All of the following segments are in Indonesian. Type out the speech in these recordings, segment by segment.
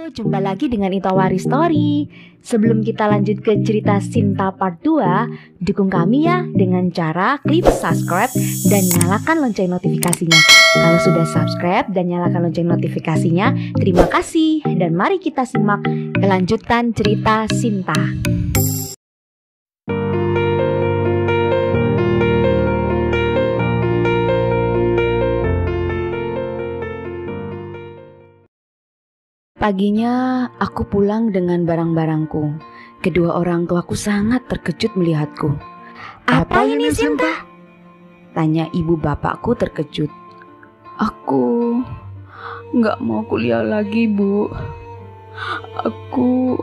Jumpa lagi dengan Itawari Story. Sebelum kita lanjut ke cerita Sinta part 2, dukung kami ya dengan cara klik subscribe dan nyalakan lonceng notifikasinya. Kalau sudah subscribe dan nyalakan lonceng notifikasinya, terima kasih. Dan mari kita simak kelanjutan cerita Sinta. Paginya, aku pulang dengan barang-barangku. Kedua orang tuaku sangat terkejut melihatku. Apa ini, Sinta? Tanya ibu bapakku terkejut. Aku nggak mau kuliah lagi, Bu. Aku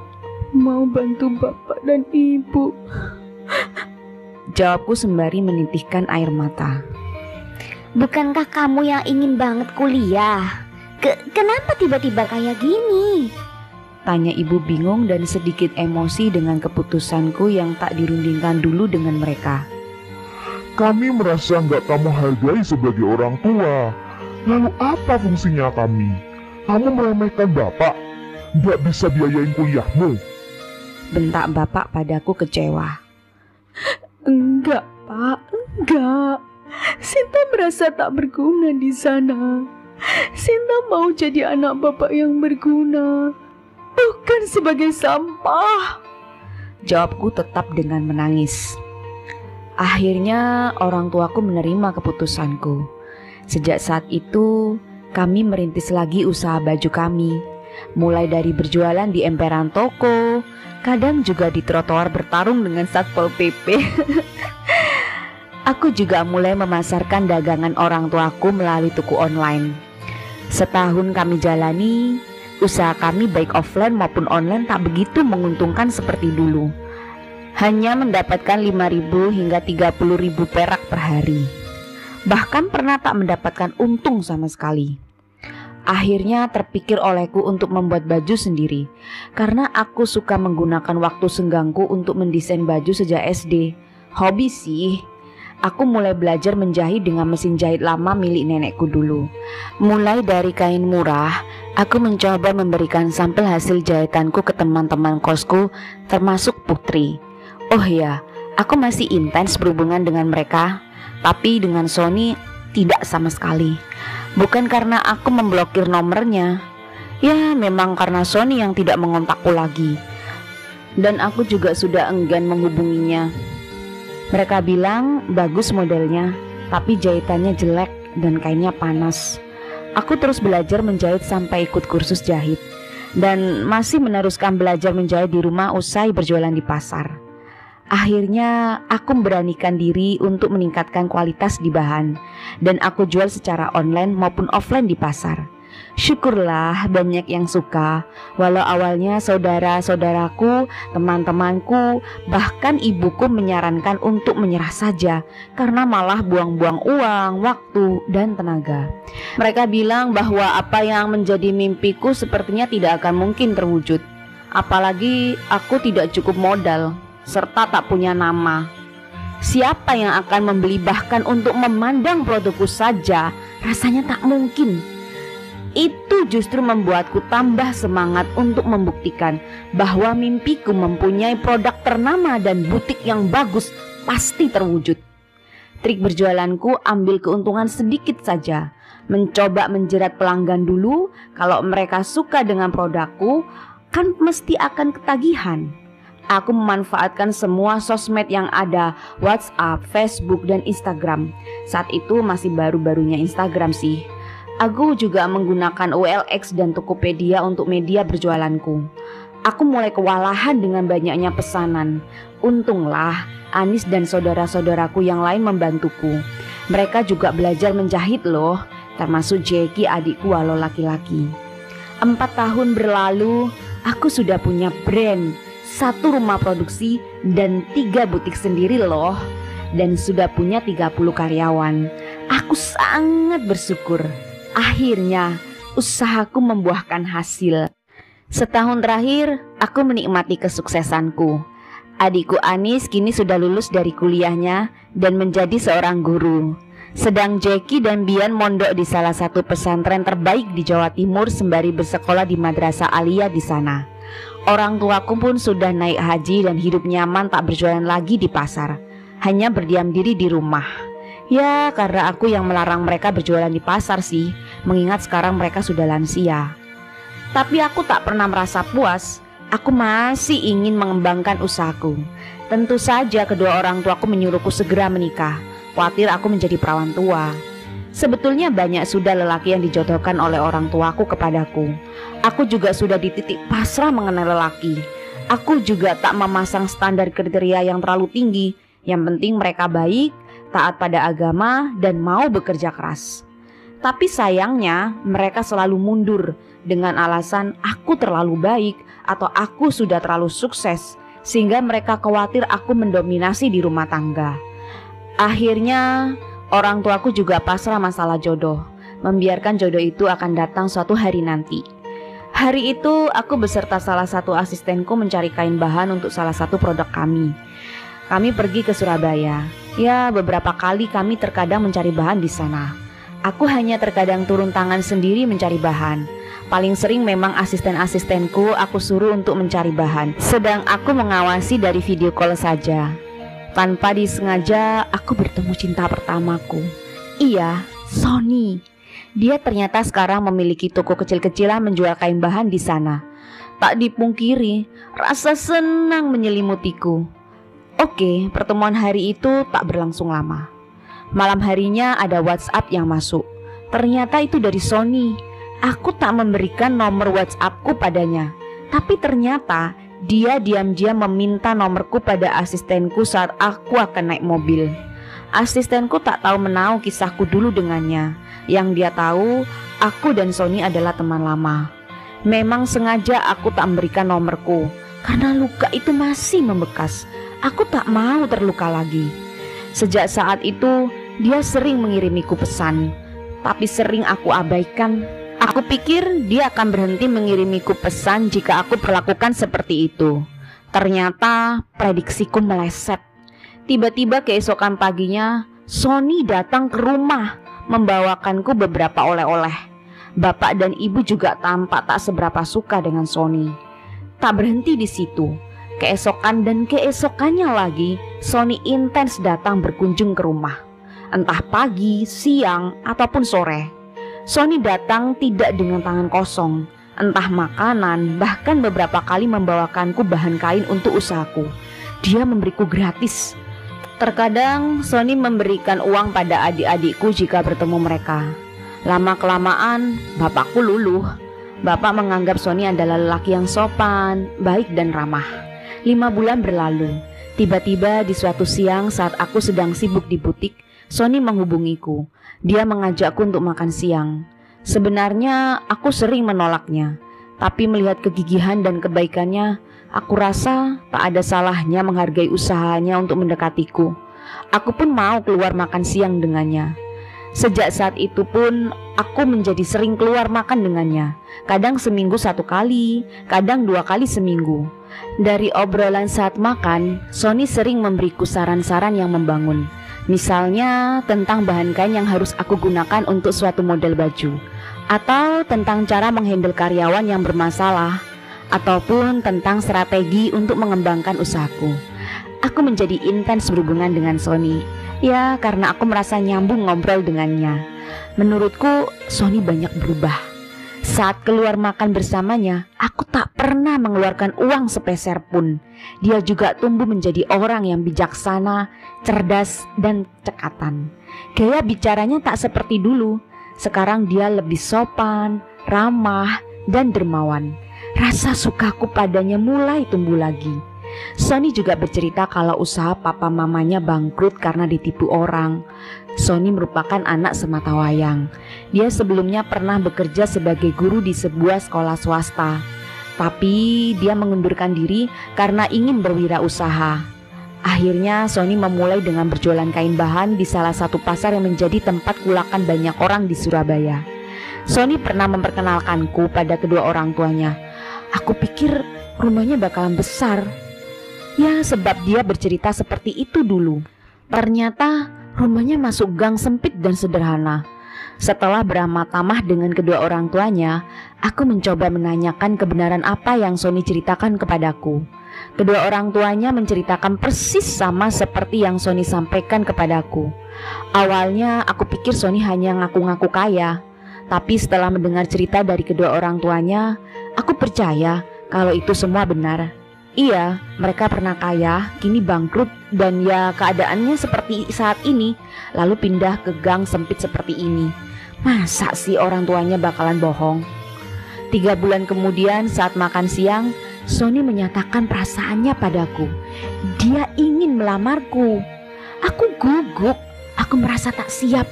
mau bantu bapak dan ibu. Jawabku sembari menitihkan air mata. Bukankah kamu yang ingin banget kuliah? Kenapa tiba-tiba kayak gini? Tanya ibu bingung dan sedikit emosi dengan keputusanku yang tak dirundingkan dulu dengan mereka. Kami merasa nggak kamu hargai sebagai orang tua. Lalu apa fungsinya kami? Kamu meremehkan bapak? Nggak bisa biayain kuliahmu? Bentak bapak padaku kecewa. Enggak, Pak, enggak. Sinta merasa tak berguna di sana. Sinta mau jadi anak bapak yang berguna, bukan sebagai sampah. Jawabku tetap dengan menangis. Akhirnya orang tuaku menerima keputusanku. Sejak saat itu kami merintis lagi usaha baju kami. Mulai dari berjualan di emperan toko, kadang juga di trotoar bertarung dengan Satpol PP. Aku juga mulai memasarkan dagangan orang tuaku melalui tuku online. Setahun kami jalani, usaha kami baik offline maupun online tak begitu menguntungkan seperti dulu. Hanya mendapatkan 5.000 hingga 30.000 perak per hari. Bahkan pernah tak mendapatkan untung sama sekali. Akhirnya terpikir olehku untuk membuat baju sendiri. Karena aku suka menggunakan waktu senggangku untuk mendesain baju sejak SD. Hobi sih. Aku mulai belajar menjahit dengan mesin jahit lama milik nenekku dulu. Mulai dari kain murah, aku mencoba memberikan sampel hasil jahitanku ke teman-teman kosku, termasuk Putri. Oh ya, aku masih intens berhubungan dengan mereka, tapi dengan Sony tidak sama sekali. Bukan karena aku memblokir nomornya, ya memang karena Sony yang tidak mengontakku lagi. Dan aku juga sudah enggan menghubunginya. Mereka bilang bagus modelnya, tapi jahitannya jelek dan kainnya panas. Aku terus belajar menjahit sampai ikut kursus jahit. Dan masih meneruskan belajar menjahit di rumah usai berjualan di pasar. Akhirnya aku memberanikan diri untuk meningkatkan kualitas di bahan. Dan aku jual secara online maupun offline di pasar. Syukurlah banyak yang suka. Walau awalnya saudara-saudaraku, teman-temanku, bahkan ibuku menyarankan untuk menyerah saja, karena malah buang-buang uang, waktu, dan tenaga. Mereka bilang bahwa apa yang menjadi mimpiku sepertinya tidak akan mungkin terwujud. Apalagi aku tidak cukup modal, serta tak punya nama. Siapa yang akan membeli bahkan untuk memandang produkku saja? Rasanya tak mungkin. Itu justru membuatku tambah semangat untuk membuktikan bahwa mimpiku mempunyai produk ternama dan butik yang bagus pasti terwujud. Trik berjualanku ambil keuntungan sedikit saja. Mencoba menjerat pelanggan dulu. Kalau mereka suka dengan produkku, kan mesti akan ketagihan. Aku memanfaatkan semua sosmed yang ada, WhatsApp, Facebook, dan Instagram. Saat itu masih baru-barunya Instagram sih. Aku juga menggunakan OLX dan Tokopedia untuk media berjualanku. Aku mulai kewalahan dengan banyaknya pesanan. Untunglah Anis dan saudara-saudaraku yang lain membantuku. Mereka juga belajar menjahit loh, termasuk Jackie adikku walau laki-laki. 4 tahun berlalu, aku sudah punya brand, 1 rumah produksi, dan 3 butik sendiri loh. Dan sudah punya 30 karyawan. Aku sangat bersyukur. Akhirnya usahaku membuahkan hasil. Setahun terakhir aku menikmati kesuksesanku. Adikku Anis kini sudah lulus dari kuliahnya dan menjadi seorang guru. Sedang Jackie dan Bian mondok di salah satu pesantren terbaik di Jawa Timur sembari bersekolah di madrasah aliyah di sana. Orang tuaku pun sudah naik haji dan hidup nyaman, tak berjualan lagi di pasar, hanya berdiam diri di rumah. Ya, karena aku yang melarang mereka berjualan di pasar sih, mengingat sekarang mereka sudah lansia. Tapi aku tak pernah merasa puas. Aku masih ingin mengembangkan usahaku. Tentu saja kedua orang tuaku menyuruhku segera menikah, khawatir aku menjadi perawan tua. Sebetulnya banyak sudah lelaki yang dijodohkan oleh orang tuaku kepadaku. Aku juga sudah di titik pasrah mengenai lelaki. Aku juga tak memasang standar kriteria yang terlalu tinggi. Yang penting mereka baik, taat pada agama, dan mau bekerja keras. Tapi sayangnya mereka selalu mundur dengan alasan aku terlalu baik atau aku sudah terlalu sukses, sehingga mereka khawatir aku mendominasi di rumah tangga. Akhirnya orang tuaku juga pasrah masalah jodoh, membiarkan jodoh itu akan datang suatu hari nanti. Hari itu aku beserta salah satu asistenku mencari kain bahan untuk salah satu produk kami. Kami pergi ke Surabaya. Ya, beberapa kali kami terkadang mencari bahan di sana. Aku hanya terkadang turun tangan sendiri mencari bahan. Paling sering memang asisten-asistenku aku suruh untuk mencari bahan, sedang aku mengawasi dari video call saja. Tanpa disengaja aku bertemu cinta pertamaku. Iya, Sony. Dia ternyata sekarang memiliki toko kecil-kecilan menjual kain bahan di sana. Tak dipungkiri, rasa senang menyelimutiku. Oke, pertemuan hari itu tak berlangsung lama. Malam harinya ada WhatsApp yang masuk. Ternyata itu dari Sony. Aku tak memberikan nomor WhatsAppku padanya, tapi ternyata dia diam-diam meminta nomorku pada asistenku saat aku akan naik mobil. Asistenku tak tahu menahu kisahku dulu dengannya. Yang dia tahu, aku dan Sony adalah teman lama. Memang sengaja aku tak memberikan nomorku, karena luka itu masih membekas. Aku tak mau terluka lagi. Sejak saat itu, dia sering mengirimiku pesan, tapi sering aku abaikan. Aku pikir dia akan berhenti mengirimiku pesan jika aku perlakukan seperti itu. Ternyata prediksiku meleset. Tiba-tiba keesokan paginya, Sony datang ke rumah membawakanku beberapa oleh-oleh. Bapak dan ibu juga tampak tak seberapa suka dengan Sony. Tak berhenti di situ. Keesokan dan keesokannya lagi, Sony intens datang berkunjung ke rumah. Entah pagi, siang, ataupun sore. Sony datang tidak dengan tangan kosong, entah makanan, bahkan beberapa kali membawakanku bahan kain untuk usahaku. Dia memberiku gratis. Terkadang Sony memberikan uang pada adik-adikku jika bertemu mereka. Lama-kelamaan bapakku luluh. Bapak menganggap Sony adalah lelaki yang sopan, baik dan ramah. 5 bulan berlalu. Tiba-tiba di suatu siang saat aku sedang sibuk di butik, Sony menghubungiku. Dia mengajakku untuk makan siang. Sebenarnya aku sering menolaknya, tapi melihat kegigihan dan kebaikannya, aku rasa tak ada salahnya menghargai usahanya untuk mendekatiku. Aku pun mau keluar makan siang dengannya. Sejak saat itu pun aku menjadi sering keluar makan dengannya. Kadang seminggu 1 kali, kadang 2 kali seminggu. Dari obrolan saat makan, Sony sering memberiku saran-saran yang membangun. Misalnya tentang bahan kain yang harus aku gunakan untuk suatu model baju, atau tentang cara menghandle karyawan yang bermasalah, ataupun tentang strategi untuk mengembangkan usahaku. Aku menjadi intens berhubungan dengan Sony. Ya, karena aku merasa nyambung ngobrol dengannya. Menurutku, Sony banyak berubah. Saat keluar makan bersamanya, aku tak pernah mengeluarkan uang sepeser pun. Dia juga tumbuh menjadi orang yang bijaksana, cerdas, dan cekatan. Gaya bicaranya tak seperti dulu. Sekarang dia lebih sopan, ramah, dan dermawan. Rasa sukaku padanya mulai tumbuh lagi. Sony juga bercerita kalau usaha papa mamanya bangkrut karena ditipu orang. Sony merupakan anak sematawayang. Dia sebelumnya pernah bekerja sebagai guru di sebuah sekolah swasta, tapi dia mengundurkan diri karena ingin berwirausaha. Akhirnya Sony memulai dengan berjualan kain bahan di salah satu pasar yang menjadi tempat kulakan banyak orang di Surabaya. Sony pernah memperkenalkanku pada kedua orang tuanya. Aku pikir rumahnya bakalan besar. Ya, sebab dia bercerita seperti itu dulu. Ternyata Rumahnya masuk gang sempit dan sederhana. Setelah beramat tamah dengan kedua orang tuanya, aku mencoba menanyakan kebenaran apa yang Sony ceritakan kepadaku. Kedua orang tuanya menceritakan persis sama seperti yang Sony sampaikan kepadaku. Awalnya aku pikir Sony hanya ngaku-ngaku kaya, tapi setelah mendengar cerita dari kedua orang tuanya, aku percaya kalau itu semua benar. Iya, mereka pernah kaya, kini bangkrut, dan ya keadaannya seperti saat ini, lalu pindah ke gang sempit seperti ini. Masa sih orang tuanya bakalan bohong? 3 bulan kemudian saat makan siang, Sony menyatakan perasaannya padaku. Dia ingin melamarku. Aku gugup, aku merasa tak siap.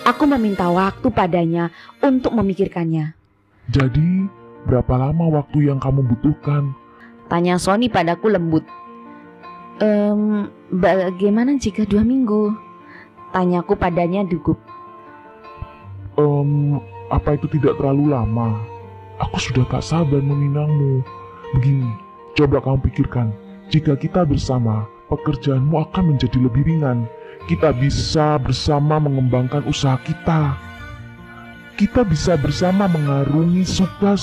Aku meminta waktu padanya untuk memikirkannya. Jadi, berapa lama waktu yang kamu butuhkan? Tanya Sony padaku lembut. Bagaimana jika 2 minggu? Tanyaku padanya gugup. Apa itu tidak terlalu lama? Aku sudah tak sabar meminangmu. Begini, coba kamu pikirkan. Jika kita bersama, pekerjaanmu akan menjadi lebih ringan. Kita bisa bersama mengembangkan usaha kita. Kita bisa bersama mengarungi suka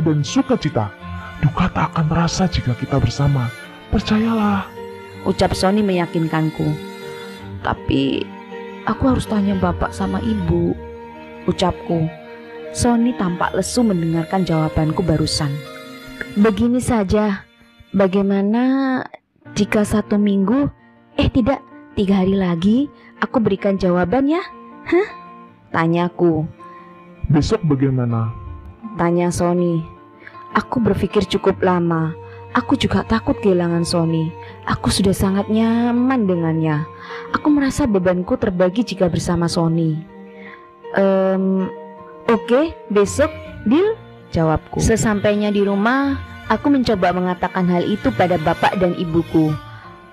dan sukacita. Duka tak akan terasa jika kita bersama. Percayalah. Ucap Sony meyakinkanku. Tapi aku harus tanya bapak sama ibu, ucapku. Sony tampak lesu mendengarkan jawabanku barusan. Begini saja, bagaimana jika 1 minggu, tidak, 3 hari lagi aku berikan jawaban ya? Tanyaku. Besok bagaimana? Tanya Sony. Aku berpikir cukup lama. Aku juga takut kehilangan Sony. Aku sudah sangat nyaman dengannya. Aku merasa bebanku terbagi jika bersama Sony. Oke, besok, deal? Jawabku. Sesampainya di rumah, aku mencoba mengatakan hal itu pada bapak dan ibuku.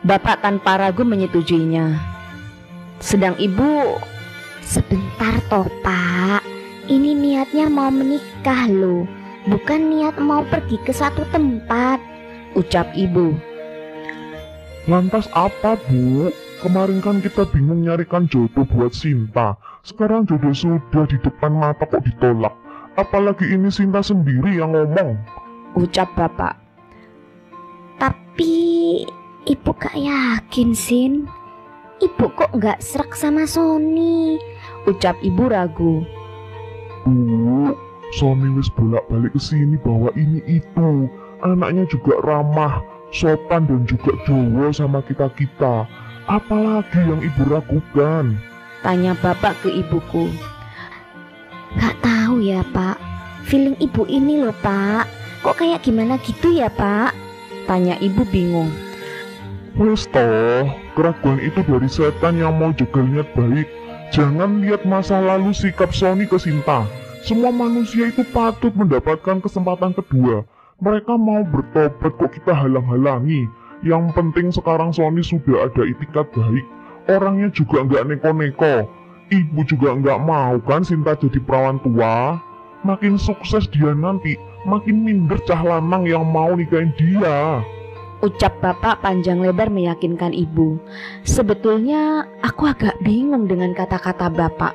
Bapak tanpa ragu menyetujuinya. Sedang ibu... Sebentar toh Pak, ini niatnya mau menikah loh, bukan niat mau pergi ke satu tempat, ucap ibu. Lantas apa, Bu? Kemarin kan kita bingung nyarikan jodoh buat Sinta. Sekarang jodoh sudah di depan mata kok ditolak. Apalagi ini Sinta sendiri yang ngomong, ucap bapak. Tapi ibu gak yakin, Sin. Ibu kok gak serak sama Sony, ucap ibu ragu. Bu, Sony wis bolak-balik ke sini bawa ini itu. Anaknya juga ramah, sopan dan juga jowo sama kita-kita. Apalagi yang ibu ragukan? Tanya bapak ke ibuku. Gak tahu ya Pak, feeling ibu ini loh Pak. Kok kayak gimana gitu ya Pak? Tanya ibu bingung. Wes toh, keraguan itu dari setan yang mau jegal niat baik. Jangan lihat masa lalu sikap Sony ke Sinta. Semua manusia itu patut mendapatkan kesempatan kedua. Mereka mau bertobat kok kita halang-halangi. Yang penting sekarang Sony sudah ada itikat baik. Orangnya juga nggak neko-neko. Ibu juga nggak mau kan Sinta jadi perawan tua. Makin sukses dia nanti, makin minder cah lanang yang mau nikahin dia. Ucap bapak panjang lebar meyakinkan ibu. Sebetulnya aku agak bingung dengan kata-kata bapak.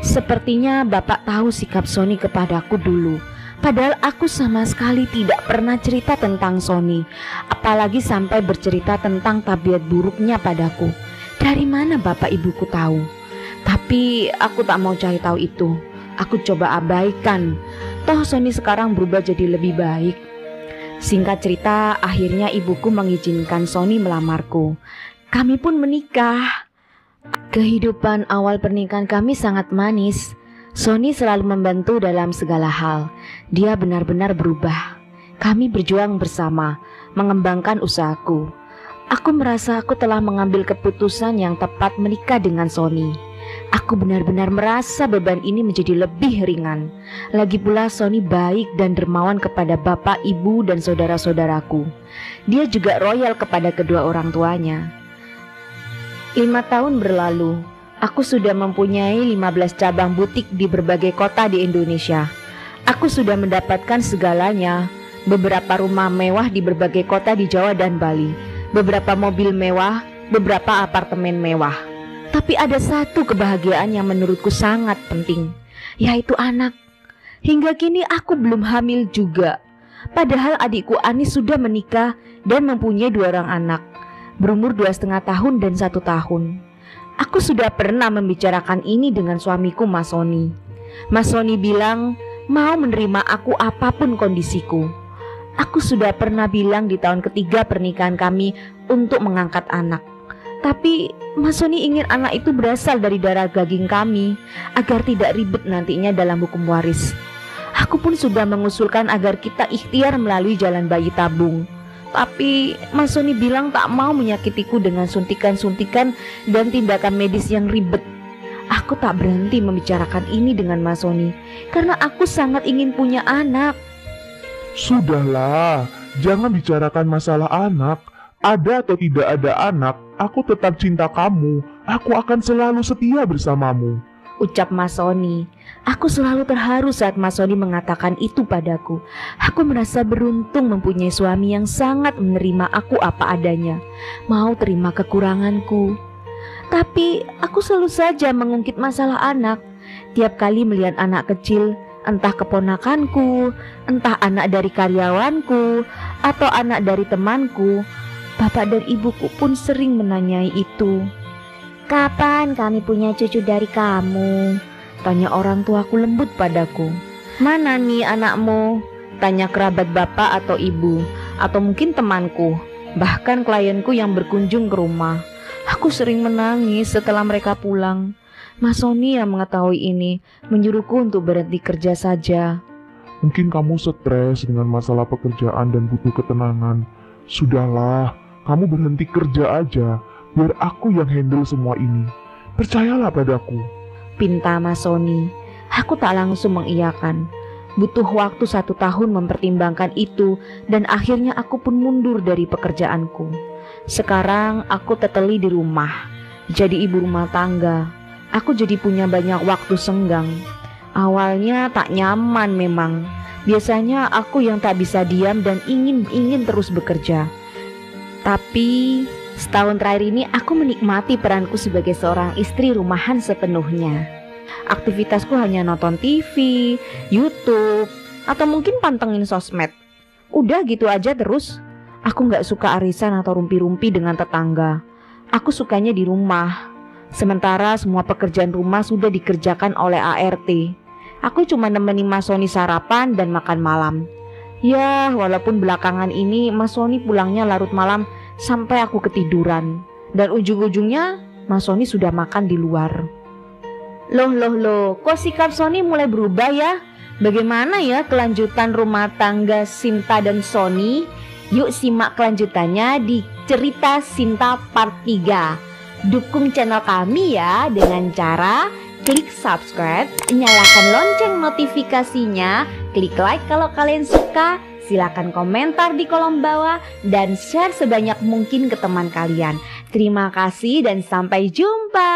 Sepertinya bapak tahu sikap Sony kepadaku dulu. Padahal aku sama sekali tidak pernah cerita tentang Sony. Apalagi sampai bercerita tentang tabiat buruknya padaku. Dari mana bapak ibuku tahu? Tapi aku tak mau cari tahu itu. Aku coba abaikan. Toh Sony sekarang berubah jadi lebih baik. Singkat cerita, akhirnya ibuku mengizinkan Sony melamarku. Kami pun menikah. Kehidupan awal pernikahan kami sangat manis. Sony selalu membantu dalam segala hal. Dia benar-benar berubah. Kami berjuang bersama, mengembangkan usahaku. Aku merasa aku telah mengambil keputusan yang tepat menikah dengan Sony. Aku benar-benar merasa beban ini menjadi lebih ringan. Lagi pula Sony baik dan dermawan kepada bapak, ibu, dan saudara-saudaraku. Dia juga royal kepada kedua orang tuanya. 5 tahun berlalu, aku sudah mempunyai 15 cabang butik di berbagai kota di Indonesia. Aku sudah mendapatkan segalanya. Beberapa rumah mewah di berbagai kota di Jawa dan Bali. Beberapa mobil mewah, beberapa apartemen mewah. Tapi ada satu kebahagiaan yang menurutku sangat penting, yaitu anak. Hingga kini aku belum hamil juga. Padahal adikku Anis sudah menikah dan mempunyai 2 orang anak, berumur 2,5 tahun dan 1 tahun. Aku sudah pernah membicarakan ini dengan suamiku Mas Sony. Mas Sony bilang mau menerima aku apapun kondisiku. Aku sudah pernah bilang di tahun ketiga pernikahan kami untuk mengangkat anak. Tapi Mas Sony ingin anak itu berasal dari darah daging kami agar tidak ribet nantinya dalam hukum waris. Aku pun sudah mengusulkan agar kita ikhtiar melalui jalan bayi tabung. Tapi Mas Sony bilang tak mau menyakitiku dengan suntikan-suntikan dan tindakan medis yang ribet. Aku tak berhenti membicarakan ini dengan Mas Sony karena aku sangat ingin punya anak. Sudahlah, jangan bicarakan masalah anak. Ada atau tidak ada anak, aku tetap cinta kamu. Aku akan selalu setia bersamamu, ucap Mas Sony. Aku selalu terharu saat Mas Sony mengatakan itu padaku. Aku merasa beruntung mempunyai suami yang sangat menerima aku apa adanya, mau terima kekuranganku. Tapi aku selalu saja mengungkit masalah anak. Tiap kali melihat anak kecil, entah keponakanku, entah anak dari karyawanku, atau anak dari temanku, bapak dan ibuku pun sering menanyai itu. Kapan kami punya cucu dari kamu? Tanya orang tuaku lembut padaku. Mana nih anakmu? Tanya kerabat bapak atau ibu, atau mungkin temanku, bahkan klienku yang berkunjung ke rumah. Aku sering menangis setelah mereka pulang. Mas Sony yang mengetahui ini menyuruhku untuk berhenti kerja saja. Mungkin kamu stres dengan masalah pekerjaan dan butuh ketenangan. Sudahlah, kamu berhenti kerja aja, biar aku yang handle semua ini. Percayalah padaku, pinta Mas Sony. Aku tak langsung mengiyakan. Butuh waktu 1 tahun mempertimbangkan itu, dan akhirnya aku pun mundur dari pekerjaanku. Sekarang aku teteli di rumah, jadi ibu rumah tangga. Aku jadi punya banyak waktu senggang. Awalnya tak nyaman memang. Biasanya aku yang tak bisa diam dan ingin terus bekerja. Tapi setahun terakhir ini aku menikmati peranku sebagai seorang istri rumahan sepenuhnya. Aktivitasku hanya nonton TV, YouTube, atau mungkin pantengin sosmed. Udah gitu aja terus. Aku gak suka arisan atau rumpi-rumpi dengan tetangga. Aku sukanya di rumah. Sementara semua pekerjaan rumah sudah dikerjakan oleh ART. Aku cuma nemenin Mas Sony sarapan dan makan malam. Ya, walaupun belakangan ini Mas Sony pulangnya larut malam sampai aku ketiduran. Dan ujung-ujungnya Mas Sony sudah makan di luar. Loh, kok sikap Sony mulai berubah ya? Bagaimana ya kelanjutan rumah tangga Sinta dan Sony? Yuk simak kelanjutannya di cerita Sinta part 3. Dukung channel kami ya dengan cara klik subscribe, nyalakan lonceng notifikasinya, klik like kalau kalian suka, silakan komentar di kolom bawah, dan share sebanyak mungkin ke teman kalian. Terima kasih dan sampai jumpa.